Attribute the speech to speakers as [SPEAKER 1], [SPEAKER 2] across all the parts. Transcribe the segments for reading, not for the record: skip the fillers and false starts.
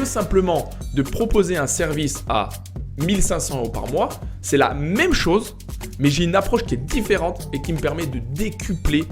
[SPEAKER 1] lieu simplement de proposer un service à 1500 € par mois, c'est la même chose, mais j'ai une approche qui est différente et qui me permet de décupler.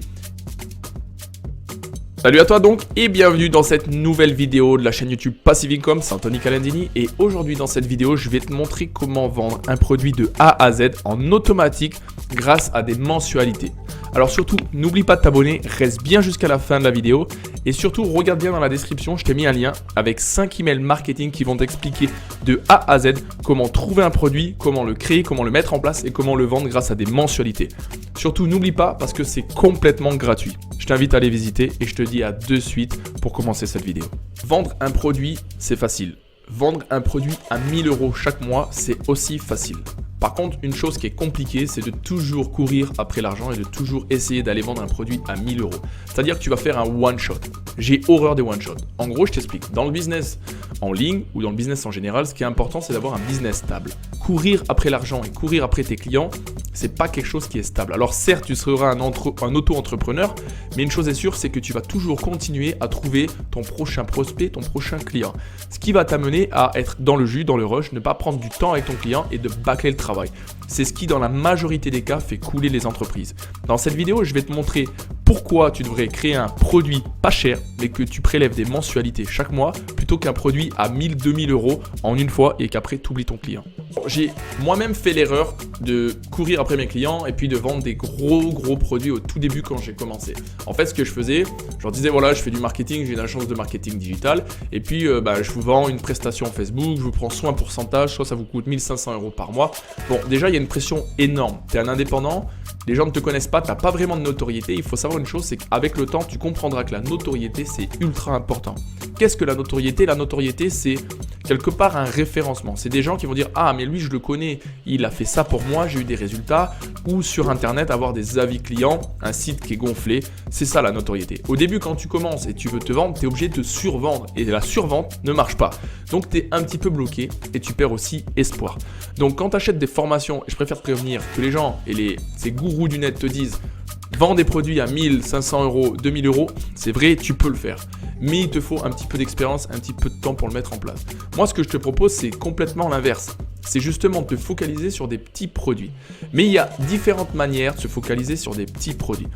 [SPEAKER 1] Salut à toi donc et bienvenue dans cette nouvelle vidéo de la chaîne YouTube Passive Income, c'est Anthony Calandini et aujourd'hui dans cette vidéo je vais te montrer comment vendre un produit de A à Z en automatique grâce à des mensualités. Alors surtout n'oublie pas de t'abonner, reste bien jusqu'à la fin de la vidéo et surtout regarde bien dans la description, je t'ai mis un lien avec 5 emails marketing qui vont t'expliquer de A à Z comment trouver un produit, comment le créer, comment le mettre en place et comment le vendre grâce à des mensualités. Surtout n'oublie pas parce que c'est complètement gratuit. Je t'invite à les visiter et je te dis à de suite pour commencer cette vidéo. Vendre un produit, c'est facile. Vendre un produit à 1000 € chaque mois, c'est aussi facile. Par contre, une chose qui est compliquée, c'est de toujours courir après l'argent et de toujours essayer d'aller vendre un produit à 1000 €. C'est-à-dire que tu vas faire un one-shot. J'ai horreur des one-shots. En gros, je t'explique. Dans le business en ligne ou dans le business en général, ce qui est important, c'est d'avoir un business stable. Courir après l'argent et courir après tes clients, c'est pas quelque chose qui est stable. Alors certes, tu seras un auto-entrepreneur, mais une chose est sûre, c'est que tu vas toujours continuer à trouver ton prochain prospect, ton prochain client. Ce qui va t'amener à être dans le jus, dans le rush, ne pas prendre du temps avec ton client et de bâcler le travail. C'est ce qui, dans la majorité des cas, fait couler les entreprises. Dans cette vidéo, je vais te montrer pourquoi tu devrais créer un produit pas cher, mais que tu prélèves des mensualités chaque mois, plutôt qu'un produit à 1000-2000 € en une fois et qu'après tu oublies ton client. J'ai moi-même fait l'erreur de courir après mes clients et puis de vendre des gros produits au tout début quand j'ai commencé. En fait, ce que je faisais, je leur disais voilà, je fais du marketing, j'ai une agence de marketing digital et puis je vous vends une prestation Facebook, je vous prends soit un pourcentage, soit ça vous coûte 1500 € par mois. Bon, déjà, il y a une pression énorme. Tu es un indépendant, les gens ne te connaissent pas, tu n'as pas vraiment de notoriété. Il faut savoir une chose, c'est qu'avec le temps, tu comprendras que la notoriété, c'est ultra important. Qu'est-ce que la notoriété? La notoriété, c'est quelque part un référencement. C'est des gens qui vont dire « Ah, mais lui, je le connais, il a fait ça pour moi, j'ai eu des résultats. » Ou sur Internet, avoir des avis clients, un site qui est gonflé. C'est ça la notoriété. Au début, quand tu commences et tu veux te vendre, tu es obligé de te survendre. Et la survente ne marche pas. Donc, tu es un petit peu bloqué et tu perds aussi espoir. Donc, quand tu achètes des formations, et je préfère te prévenir que les gens et ces gourous du net te disent « Vends des produits à 1500 €, 2000 €, c'est vrai, tu peux le faire. Mais il te faut un petit peu d'expérience, un petit peu de temps pour le mettre en place. Moi, ce que je te propose, c'est complètement l'inverse. C'est justement de te focaliser sur des petits produits. Mais il y a différentes manières de se focaliser sur des petits produits.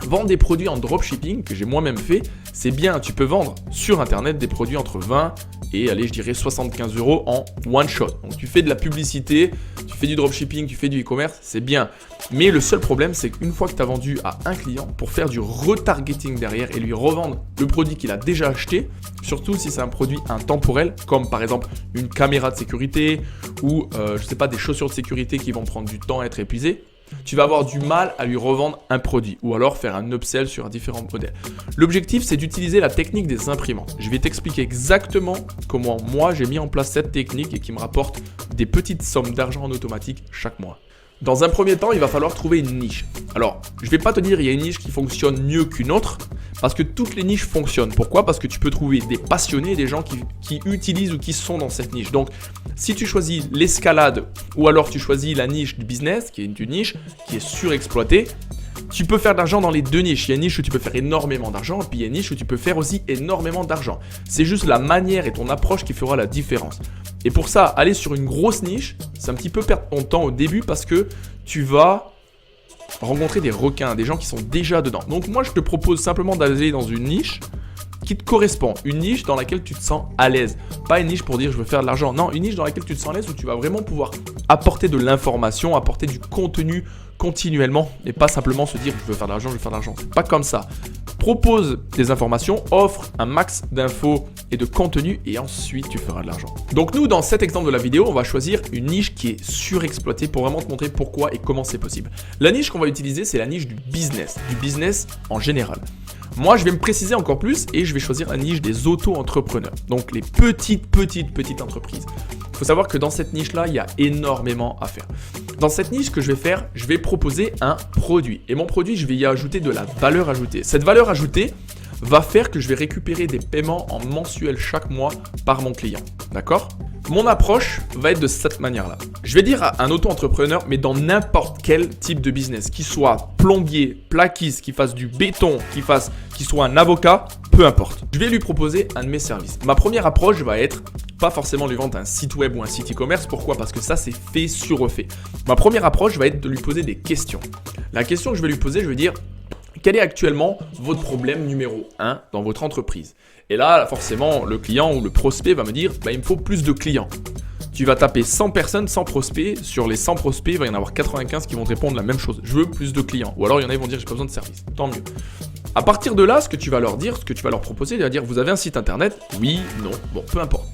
[SPEAKER 1] Vendre des produits en dropshipping, que j'ai moi-même fait, c'est bien. Tu peux vendre sur Internet des produits entre 20 et allez, je dirais 75 € en one shot. Donc tu fais de la publicité, tu fais du dropshipping, tu fais du e-commerce, c'est bien. Mais le seul problème, c'est qu'une fois que tu as vendu à un client, pour faire du retargeting derrière et lui revendre le produit qu'il a déjà acheté, surtout si c'est un produit intemporel, comme par exemple une caméra de sécurité ou je sais pas, des chaussures de sécurité qui vont prendre du temps à être épuisées, tu vas avoir du mal à lui revendre un produit ou alors faire un upsell sur différents modèles. L'objectif, c'est d'utiliser la technique des imprimantes. Je vais t'expliquer exactement comment moi j'ai mis en place cette technique et qui me rapporte des petites sommes d'argent en automatique chaque mois. Dans un premier temps, il va falloir trouver une niche. Alors, je ne vais pas te dire il y a une niche qui fonctionne mieux qu'une autre parce que toutes les niches fonctionnent. Pourquoi? Parce que tu peux trouver des passionnés, des gens qui utilisent ou qui sont dans cette niche. Donc, si tu choisis l'escalade ou alors tu choisis la niche du business, qui est une niche qui est surexploitée, tu peux faire de l'argent dans les deux niches. Il y a une niche où tu peux faire énormément d'argent et puis il y a une niche où tu peux faire aussi énormément d'argent. C'est juste la manière et ton approche qui fera la différence. Et pour ça, aller sur une grosse niche, c'est un petit peu perdre ton temps au début parce que tu vas rencontrer des requins, des gens qui sont déjà dedans. Donc moi, je te propose simplement d'aller dans une niche qui te correspond, une niche dans laquelle tu te sens à l'aise. Pas une niche pour dire je veux faire de l'argent, non, une niche dans laquelle tu te sens à l'aise où tu vas vraiment pouvoir apporter de l'information, apporter du contenu continuellement et pas simplement se dire je veux faire de l'argent, je veux faire de l'argent. C'est pas comme ça. Propose des informations, offre un max d'infos et de contenu et ensuite tu feras de l'argent. Donc nous, dans cet exemple de la vidéo, on va choisir une niche qui est surexploitée pour vraiment te montrer pourquoi et comment c'est possible. La niche qu'on va utiliser, c'est la niche du business en général. Moi, je vais me préciser encore plus et je vais choisir la niche des auto-entrepreneurs, donc les petites entreprises. Il faut savoir que dans cette niche-là, il y a énormément à faire. Dans cette niche, ce que je vais faire, je vais proposer un produit. Et mon produit, je vais y ajouter de la valeur ajoutée. Cette valeur ajoutée va faire que je vais récupérer des paiements en mensuel chaque mois par mon client. D'accord ? Mon approche va être de cette manière-là. Je vais dire à un auto-entrepreneur, mais dans n'importe quel type de business, qu'il soit plombier, plaquiste, qu'il fasse du béton, qu'il fasse qu'il soit un avocat, peu importe. Je vais lui proposer un de mes services. Ma première approche va être pas forcément lui vendre un site web ou un site e-commerce. Pourquoi? Parce que ça, c'est fait sur refait. Ma première approche va être de lui poser des questions. La question que je vais lui poser, je vais dire: quel est actuellement votre problème numéro 1 dans votre entreprise? Et là, forcément, le client ou le prospect va me dire: il me faut plus de clients. Tu vas taper 100 personnes, 100 prospects. Sur les 100 prospects, il va y en avoir 95 qui vont te répondre la même chose. Je veux plus de clients. Ou alors, il y en a qui vont dire: j'ai pas besoin de service. Tant mieux. À partir de là, ce que tu vas leur dire, ce que tu vas leur proposer, c'est de dire: vous avez un site internet? Oui, non, bon, peu importe.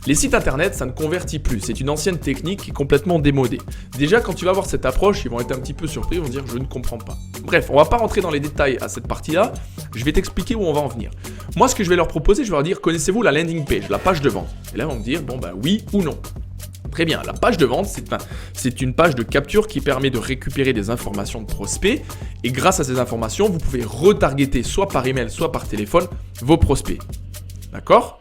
[SPEAKER 1] Les sites internet, ça ne convertit plus. C'est une ancienne technique qui est complètement démodée. Déjà, quand tu vas voir cette approche, ils vont être un petit peu surpris, ils vont dire: je ne comprends pas. Bref, on va pas rentrer dans les détails à cette partie-là. Je vais t'expliquer où on va en venir. Moi, ce que je vais leur proposer, je vais leur dire: connaissez-vous la landing page, la page de vente? Et là, ils vont me dire: oui ou non. Très bien, la page de vente, c'est une page de capture qui permet de récupérer des informations de prospects. Et grâce à ces informations, vous pouvez retargeter soit par email, soit par téléphone vos prospects. D'accord?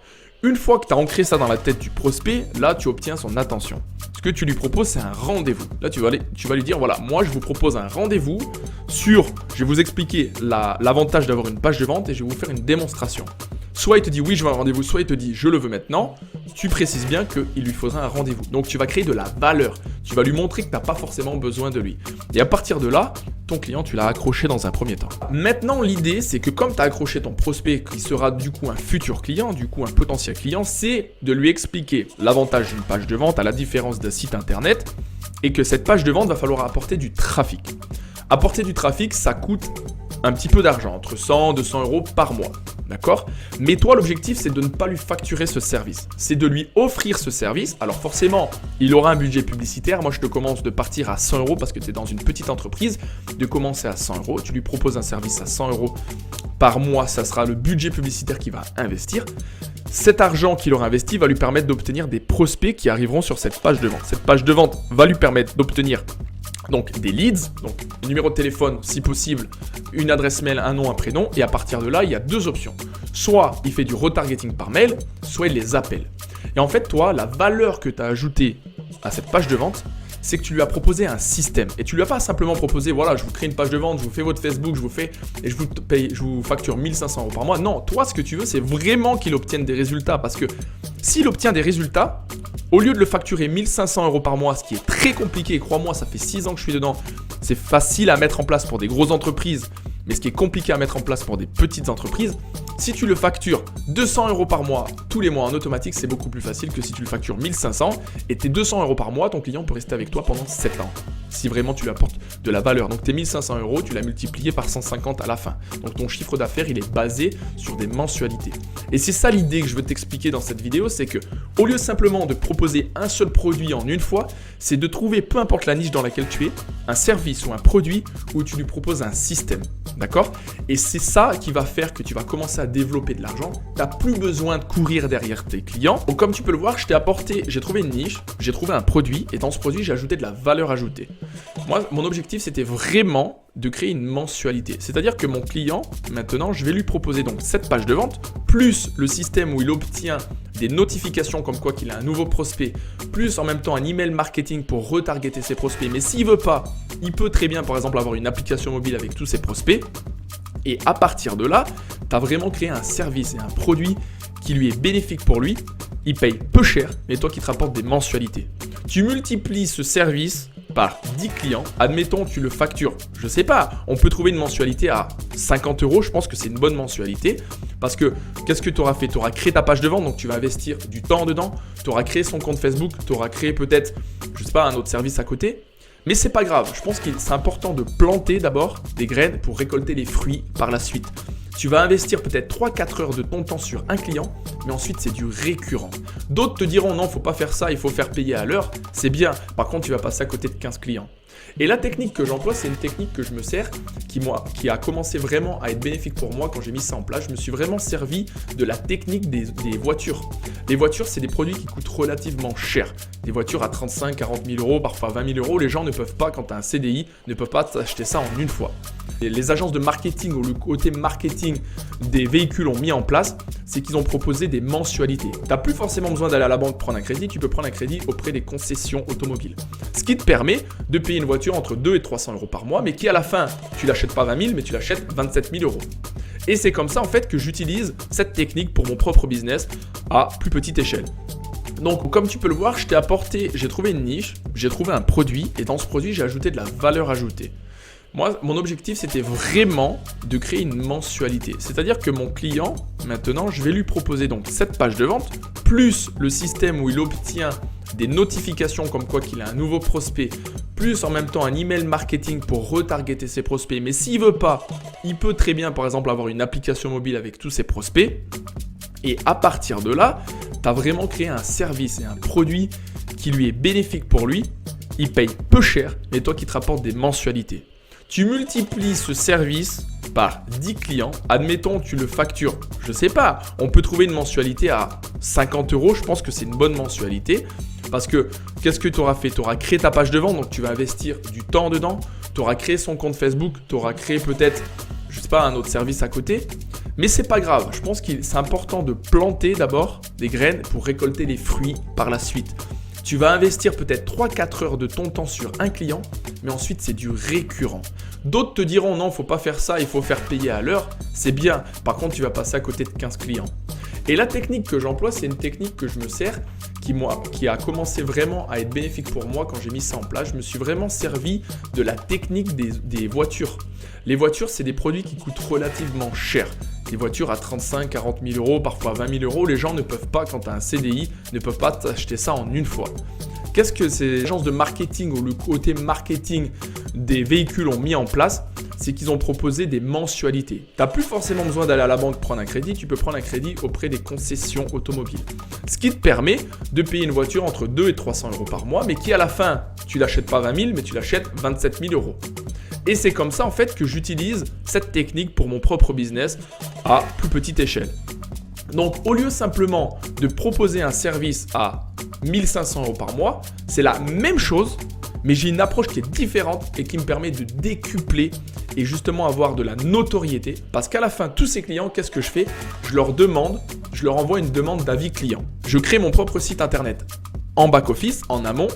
[SPEAKER 1] Une fois que tu as ancré ça dans la tête du prospect, là, tu obtiens son attention. Ce que tu lui proposes, c'est un rendez-vous. Là, tu vas lui dire: voilà, moi, je vous propose un rendez-vous je vais vous expliquer l'avantage d'avoir une page de vente et je vais vous faire une démonstration. Soit il te dit: oui, je veux un rendez-vous, soit il te dit: je le veux maintenant. Tu précises bien qu'il lui faudra un rendez-vous. Donc, tu vas créer de la valeur. Tu vas lui montrer que tu n'as pas forcément besoin de lui. Et à partir de là, ton client, tu l'as accroché dans un premier temps. Maintenant, l'idée, c'est que comme tu as accroché ton prospect, qui sera du coup un futur client, du coup un potentiel client, c'est de lui expliquer l'avantage d'une page de vente à la différence d'un site internet et que cette page de vente va falloir apporter du trafic. Apporter du trafic, ça coûte un petit peu d'argent, entre 100 et 200 euros par mois. D'accord? Mais toi, l'objectif, c'est de ne pas lui facturer ce service. C'est de lui offrir ce service. Alors forcément, il aura un budget publicitaire. Moi, je te commence de partir à 100 euros parce que tu es dans une petite entreprise. De commencer à 100 euros. Tu lui proposes un service à 100 euros par mois. Ça sera le budget publicitaire qu'il va investir. Cet argent qu'il aura investi va lui permettre d'obtenir des prospects qui arriveront sur cette page de vente. Cette page de vente va lui permettre d'obtenir donc des leads, donc un numéro de téléphone si possible, une adresse mail, un nom, un prénom. Et à partir de là, il y a deux options. Soit il fait du retargeting par mail, soit il les appelle. Et en fait, toi, la valeur que tu as ajoutée à cette page de vente, c'est que tu lui as proposé un système. Et tu lui as pas simplement proposé: voilà, je vous crée une page de vente, je vous fais votre Facebook, je vous fais et je vous facture 1500 euros par mois. Non, toi, ce que tu veux, c'est vraiment qu'il obtienne des résultats. Parce que s'il obtient des résultats, au lieu de le facturer 1500 euros par mois, ce qui est très compliqué, et crois-moi, ça fait 6 ans que je suis dedans, c'est facile à mettre en place pour des grosses entreprises, mais ce qui est compliqué à mettre en place pour des petites entreprises, si tu le factures 200 euros par mois tous les mois en automatique, c'est beaucoup plus facile que si tu le factures 1500 et tes 200 euros par mois, ton client peut rester avec toi pendant 7 ans. Si vraiment tu lui apportes de la valeur. Donc tes 1500 euros, tu l'as multiplié par 150 à la fin. Donc ton chiffre d'affaires, il est basé sur des mensualités. Et c'est ça l'idée que je veux t'expliquer dans cette vidéo, c'est que au lieu simplement de proposer un seul produit en une fois, c'est de trouver, peu importe la niche dans laquelle tu es, un service ou un produit où tu lui proposes un système. D'accord? Et c'est ça qui va faire que tu vas commencer à développer de l'argent. Tu n'as plus besoin de courir derrière tes clients. Donc comme tu peux le voir, j'ai trouvé une niche, j'ai trouvé un produit et dans ce produit, j'ai ajouté de la valeur ajoutée. Moi, mon objectif, c'était vraiment de créer une mensualité. C'est-à-dire que mon client, maintenant, je vais lui proposer donc cette page de vente, plus le système où il obtient des notifications comme quoi qu'il a un nouveau prospect, plus en même temps un email marketing pour retargeter ses prospects. Mais s'il veut pas, il peut très bien, par exemple, avoir une application mobile avec tous ses prospects. Et à partir de là, tu as vraiment créé un service et un produit qui lui est bénéfique pour lui. Il paye peu cher, mais toi qui te rapportes des mensualités. Tu multiplies ce service par 10 clients. Admettons, tu le factures, je sais pas, on peut trouver une mensualité à 50 euros. Je pense que c'est une bonne mensualité parce que qu'est-ce que tu auras fait? Tu auras créé ta page de vente, donc tu vas investir du temps dedans. Tu auras créé son compte Facebook, tu auras créé peut-être, je sais pas, un autre service à côté. Mais c'est pas grave, je pense que c'est important de planter d'abord des graines pour récolter les fruits par la suite. Tu vas investir peut-être 3-4 heures de ton temps sur un client, mais ensuite c'est du récurrent. D'autres te diront non, faut pas faire ça, il faut faire payer à l'heure. C'est bien, par contre tu vas passer à côté de 15 clients. Et la technique que j'emploie, c'est une technique que je me sers, qui a commencé vraiment à être bénéfique pour moi quand j'ai mis ça en place. Je me suis vraiment servi de la technique des voitures. Les voitures, c'est des produits qui coûtent relativement cher. Des voitures à 35, 40 000 euros, parfois 20 000 euros. Les gens ne peuvent pas, quand tu as un CDI, ne peuvent pas t'acheter ça en une fois. Et les agences de marketing ou le côté marketing des véhicules ont mis en place, c'est qu'ils ont proposé des mensualités. Tu n'as plus forcément besoin d'aller à la banque prendre un crédit, tu peux prendre un crédit auprès des concessions automobiles. Ce qui te permet de payer une voiture entre 2 et 300 euros par mois, mais qui à la fin, tu l'achètes pas 20 000, mais tu l'achètes 27 000 euros. Et c'est comme ça en fait que j'utilise cette technique pour mon propre business à plus petite échelle. Donc comme tu peux le voir, j'ai trouvé une niche, j'ai trouvé un produit et dans ce produit j'ai ajouté de la valeur ajoutée. Moi, mon objectif c'était vraiment de créer une mensualité. C'est-à-dire que mon client, maintenant, je vais lui proposer donc cette page de vente, plus le système où il obtient des notifications comme quoi qu'il a un nouveau prospect, plus en même temps un email marketing pour retargeter ses prospects. Mais s'il veut pas, il peut très bien par exemple avoir une application mobile avec tous ses prospects. Et à partir de là, tu as vraiment créé un service et un produit qui lui est bénéfique pour lui. Il paye peu cher, mais toi qui te rapportes des mensualités. Tu multiplies ce service par 10 clients. Admettons, tu le factures, je sais pas, on peut trouver une mensualité à 50 €. Je pense que c'est une bonne mensualité. Parce que qu'est-ce que tu auras fait? Tu auras créé ta page de vente, donc tu vas investir du temps dedans. Tu auras créé son compte Facebook, tu auras créé peut-être, je sais pas, un autre service à côté. Mais c'est pas grave, je pense que c'est important de planter d'abord des graines pour récolter les fruits par la suite. Tu vas investir peut-être 3-4 heures de ton temps sur un client, mais ensuite c'est du récurrent. D'autres te diront non, faut pas faire ça, il faut faire payer à l'heure. C'est bien, par contre tu vas passer à côté de 15 clients. Et la technique que j'emploie, c'est une technique que je me sers qui a commencé vraiment à être bénéfique pour moi quand j'ai mis ça en place. Je me suis vraiment servi de la technique des voitures. Les voitures, c'est des produits qui coûtent relativement cher. Des voitures à 35, 40 000 €, parfois 20 000 €. Les gens ne peuvent pas, quand tu as un CDI, ne peuvent pas t'acheter ça en une fois. Qu'est-ce que ces agences de marketing ou le côté marketing des véhicules ont mis en place? C'est qu'ils ont proposé des mensualités. Tu n'as plus forcément besoin d'aller à la banque prendre un crédit, tu peux prendre un crédit auprès des concessions automobiles. Ce qui te permet de payer une voiture entre 2 et 300 € par mois, mais qui à la fin, tu l'achètes pas 20 000, mais tu l'achètes 27 000 €. Et c'est comme ça en fait que j'utilise cette technique pour mon propre business à plus petite échelle. Donc au lieu simplement de proposer un service à 1500 € par mois, c'est la même chose, mais j'ai une approche qui est différente et qui me permet de décupler et justement avoir de la notoriété. Parce qu'à la fin, tous ces clients, qu'est-ce que je fais? Je leur envoie une demande d'avis client. Je crée mon propre site internet en back-office, en amont,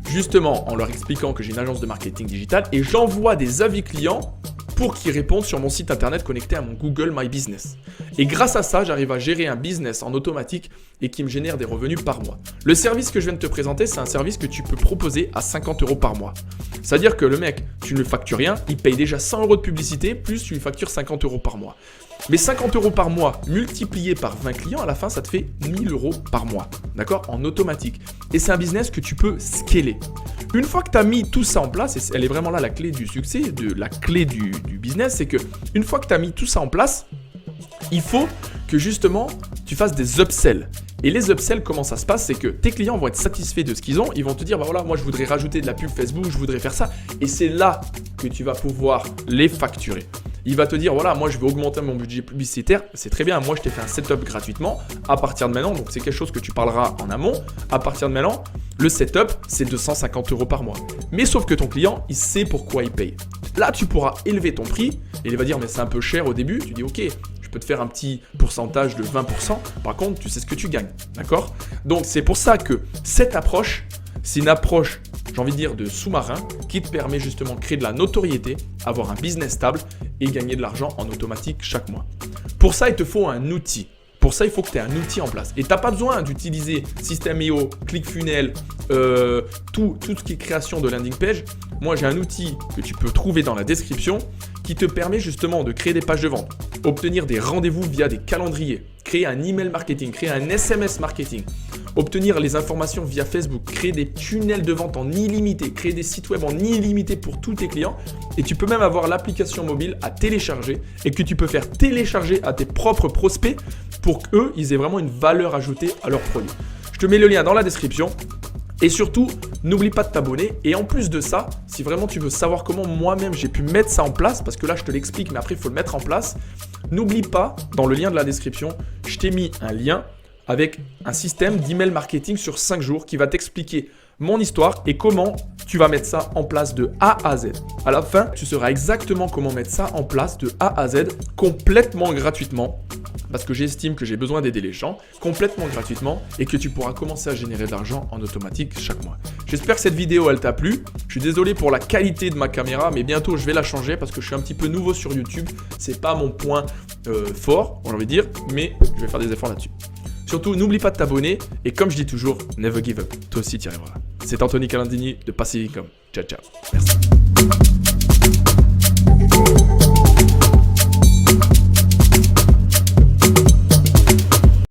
[SPEAKER 1] justement en leur expliquant que j'ai une agence de marketing digital et j'envoie des avis clients pour qu'ils répondent sur mon site internet connecté à mon Google My Business. Et grâce à ça, j'arrive à gérer un business en automatique et qui me génère des revenus par mois. Le service que je viens de te présenter, c'est un service que tu peux proposer à 50 € par mois. C'est-à-dire que le mec, tu ne le factures rien, il paye déjà 100 € de publicité, plus tu lui factures 50 € par mois. Mais 50 € par mois multiplié par 20 clients, à la fin, ça te fait 1000 € par mois. D'accord? En automatique. Et c'est un business que tu peux scaler. Une fois que tu as mis tout ça en place, et elle est vraiment là la clé du succès, la clé du business, c'est que une fois que tu as mis tout ça en place, il faut que justement tu fasses des upsells. Et les upsells, comment ça se passe? C'est que tes clients vont être satisfaits de ce qu'ils ont. Ils vont te dire, bah voilà, moi je voudrais rajouter de la pub Facebook, je voudrais faire ça. Et c'est là que tu vas pouvoir les facturer. Il va te dire, voilà, moi je veux augmenter mon budget publicitaire. C'est très bien, moi je t'ai fait un setup gratuitement. À partir de maintenant, donc c'est quelque chose que tu parleras en amont. À partir de maintenant, le setup, c'est 250 € par mois. Mais sauf que ton client, il sait pourquoi il paye. Là, tu pourras élever ton prix et il va dire, mais c'est un peu cher au début. Tu dis, ok, je peux te faire un petit pourcentage de 20%. Par contre, tu sais ce que tu gagnes. D'accord? Donc, c'est pour ça que cette approche, c'est une approche, j'ai envie de dire, de sous-marin qui te permet justement de créer de la notoriété, avoir un business stable et gagner de l'argent en automatique chaque mois. Pour ça, il te faut un outil. Pour ça, il faut que tu aies un outil en place. Et tu n'as pas besoin d'utiliser System.io, ClickFunnels, tout ce qui est création de landing page. Moi, j'ai un outil que tu peux trouver dans la description qui te permet justement de créer des pages de vente, obtenir des rendez-vous via des calendriers, créer un email marketing, créer un SMS marketing, obtenir les informations via Facebook, créer des tunnels de vente en illimité, créer des sites web en illimité pour tous tes clients. Et tu peux même avoir l'application mobile à télécharger et que tu peux faire télécharger à tes propres prospects pour qu'eux, ils aient vraiment une valeur ajoutée à leurs produits. Je te mets le lien dans la description. Et surtout, n'oublie pas de t'abonner. Et en plus de ça, si vraiment tu veux savoir comment moi-même j'ai pu mettre ça en place, parce que là je te l'explique, mais après il faut le mettre en place, n'oublie pas, dans le lien de la description, je t'ai mis un lien avec un système d'email marketing sur 5 jours qui va t'expliquer mon histoire et comment tu vas mettre ça en place de A à Z. À la fin, tu sauras exactement comment mettre ça en place de A à Z complètement gratuitement. Parce que j'estime que j'ai besoin d'aider les gens complètement gratuitement et que tu pourras commencer à générer de l'argent en automatique chaque mois. J'espère que cette vidéo elle t'a plu. Je suis désolé pour la qualité de ma caméra, mais bientôt je vais la changer parce que je suis un petit peu nouveau sur YouTube. C'est pas mon point fort, on a envie de dire, mais je vais faire des efforts là-dessus. Surtout, n'oublie pas de t'abonner et comme je dis toujours, never give up. Toi aussi, tu y arriveras. C'est Anthony Calandini de Passive Income. Ciao, ciao. Merci.